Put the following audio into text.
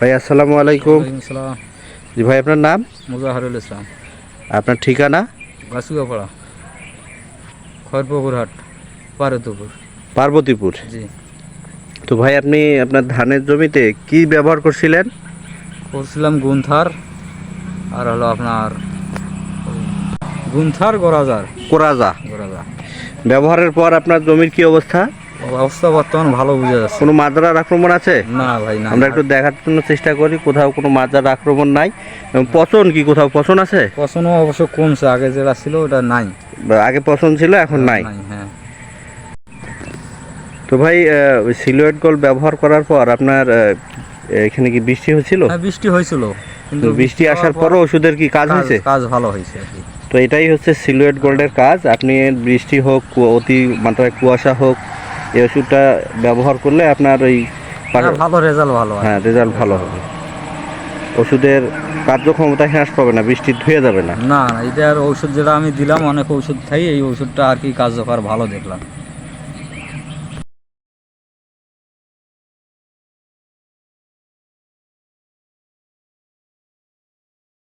ভাই আসসালামু আলাইকুম। আসসালাম। জি ভাই, আপনার নাম? মুজাহারুল ইসলাম। আপনার ঠিকানা? গাছুয়াপাড়া, খড়পুকুর হাট, পার্বতীপুর। পার্বতীপুর। জি। তো ভাই, আপনি আপনার ধানের জমিতে কি ব্যবহার করছিলেন? করছিলাম গুন্থার, আর হলো আপনার গুন্থার গোরাজার। কোরাজা গোরাজা ব্যবহারের পর আপনার জমির কি অবস্থা? অবস্থা বর্তমান ভালো বোঝা যাচ্ছে। কোনো মাজারার আক্রমণ আছে? না ভাই, না। আমরা একটু দেখার জন্য চেষ্টা করি, কোথাও কোনো মাজার আক্রমণ নাই। এবং পচন কি কোথাও পচন আছে? পছন্দও অবশ্য কমছে, আগে যেটা ছিল ওটা নাই। বা আগে পচন ছিল, এখন নাই? হ্যাঁ। তো ভাই, সিলুয়েট গোল্ড ব্যবহার করার পর আপনার এখানে কি বৃষ্টি হয়েছিল? হ্যাঁ, বৃষ্টি হয়েছিল, কিন্তু বৃষ্টি আসার পরও ওষুধের কি কাজ হয়েছে? কাজ ভালো হয়েছে আর কি। তো এটাই হচ্ছে সিলুয়েট গোল্ডের কাজ। আপনি বৃষ্টি হোক, অতি মাত্রায় কুয়াশা হোক, এই ওষুধটা ব্যবহার করলে আপনার ওই ভালো রেজাল্ট, ভালো। হ্যাঁ, রেজাল্ট ভালো হবে। ওষুধের কার্যক্ষমতা হ্রাস পাবে না, বৃষ্টি ধুয়ে যাবে না। না, এটার ঔষধ যেটা আমি দিলাম, অনেক ঔষধ খাই, এই ওষুধটা আর কি কার্যকর ভালো দেখলাম।